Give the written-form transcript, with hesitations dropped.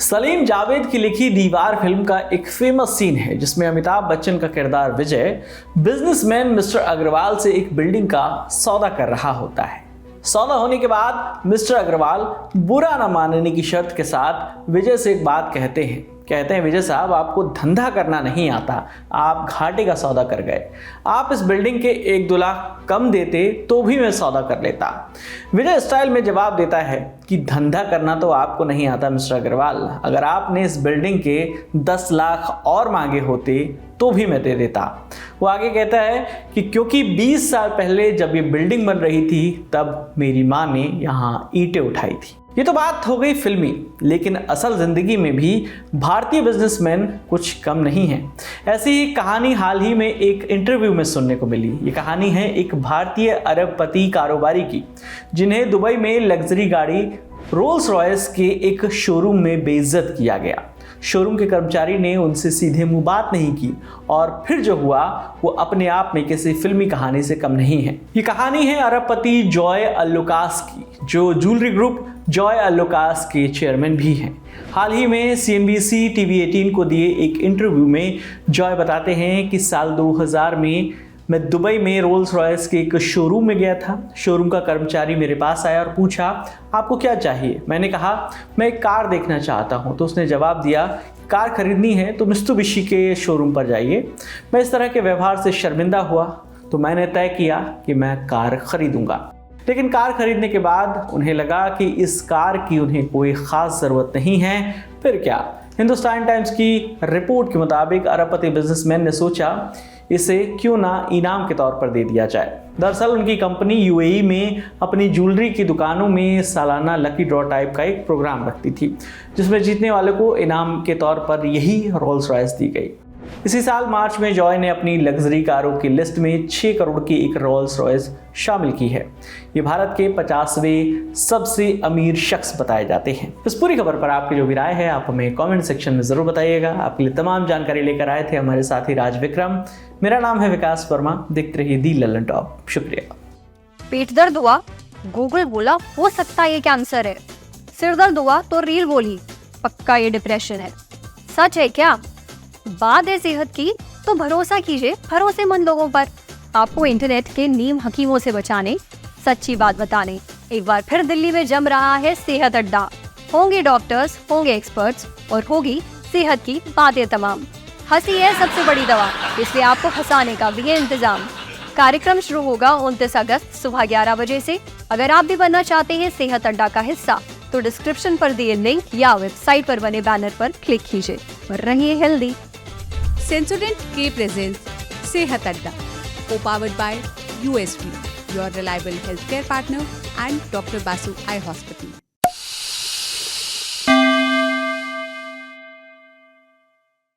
सलीम जावेद की लिखी दीवार फिल्म का एक फेमस सीन है जिसमें अमिताभ बच्चन का किरदार विजय बिजनेसमैन मिस्टर अग्रवाल से एक बिल्डिंग का सौदा कर रहा होता है। सौदा होने के बाद मिस्टर अग्रवाल बुरा न मानने की शर्त के साथ विजय से एक बात कहते हैं विजय साहब, आपको धंधा करना नहीं आता, आप घाटे का सौदा कर गए। आप इस बिल्डिंग के 1-2 लाख कम देते तो भी मैं सौदा कर लेता। विजय स्टाइल में जवाब देता है कि धंधा करना तो आपको नहीं आता मिस्टर अग्रवाल, अगर आपने इस बिल्डिंग के 10 लाख और मांगे होते तो भी मैं दे देता। वो आगे कहता है कि क्योंकि 20 साल पहले जब ये बिल्डिंग बन रही थी तब मेरी माँ ने यहाँ ईंटें उठाई थी। ये तो बात हो गई फिल्मी, लेकिन असल जिंदगी में भी भारतीय बिजनेसमैन कुछ कम नहीं है। ऐसी ही कहानी हाल ही में एक इंटरव्यू में सुनने को मिली। ये कहानी है एक भारतीय अरबपति कारोबारी की, जिन्हें दुबई में लग्जरी गाड़ी रोल्स रॉयस के एक शोरूम में बेइज्जत किया गया। शोरूम के कर्मचारी ने उनसे सीधे मुंह बात नहीं की और फिर जो हुआ वो अपने आप में किसी फिल्मी कहानी से कम नहीं है। ये कहानी है अरबपति जॉय अल-लुकास की, जो ज्वेलरी ग्रुप जॉय अल-लुकास के चेयरमैन भी हैं। हाल ही में CNBC TV18 को दिए एक इंटरव्यू में जॉय बताते हैं कि साल 2000 में मैं दुबई में रोल्स रॉयस के एक शोरूम में गया था। शोरूम का कर्मचारी मेरे पास आया और पूछा, आपको क्या चाहिए? मैंने कहा, मैं एक कार देखना चाहता हूं। तो उसने जवाब दिया, कार खरीदनी है तो मित्सुबिशी के शोरूम पर जाइए। मैं इस तरह के व्यवहार से शर्मिंदा हुआ तो मैंने तय किया कि मैं कार खरीदूंगा। लेकिन कार खरीदने के बाद उन्हें लगा कि इस कार की उन्हें कोई ख़ास ज़रूरत नहीं है। फिर क्या? हिंदुस्तान टाइम्स की रिपोर्ट के मुताबिक अरबपति बिजनेसमैन ने सोचा इसे क्यों ना इनाम के तौर पर दे दिया जाए। दरअसल उनकी कंपनी UAE में अपनी ज्वेलरी की दुकानों में सालाना लकी ड्रॉ टाइप का एक प्रोग्राम रखती थी, जिसमें जीतने वाले को इनाम के तौर पर यही रोल्स रॉयस दी गई। इसी साल मार्च में जॉय ने अपनी लग्जरी कारों की लिस्ट में 6 करोड़ की एक रोल्स रॉयस शामिल की है। ये भारत के 50वें सबसे अमीर शख्स बताए जाते हैं। इस पूरी खबर पर आपकी जो भी राय है आप हमें कमेंट सेक्शन में जरूर बताइएगा। आपके लिए तमाम जानकारी लेकर आए थे हमारे साथी राज विक्रम। मेरा नाम है विकास वर्मा। देखते रहिए दी लल्लन टॉप। शुक्रिया। पेट दर्द हुआ, गूगल बोला हो सकता है ये कैंसर है। सिर दर्द हुआ तो रील बोली पक्का ये डिप्रेशन है। सच है क्या? बात है सेहत की तो भरोसा कीजिए भरोसेमंद लोगों पर। आपको इंटरनेट के नीम हकीमों से बचाने, सच्ची बात बताने एक बार फिर दिल्ली में जम रहा है सेहत अड्डा। होंगे डॉक्टर्स, होंगे एक्सपर्ट्स और होगी सेहत की बातें तमाम। हंसी है सबसे बड़ी दवा, इसलिए आपको हंसाने का भी है इंतजाम। कार्यक्रम शुरू होगा 29 अगस्त सुबह 11 बजे से। अगर आप भी बनना चाहते हैं सेहत अड्डा का हिस्सा तो डिस्क्रिप्शन पर दिए लिंक या वेबसाइट पर बने बैनर पर क्लिक कीजिए और रहिए healthy. Sensodyne K presents Sehat Adda, co-powered by USP, your reliable healthcare partner, and Dr. Basu Eye Hospital.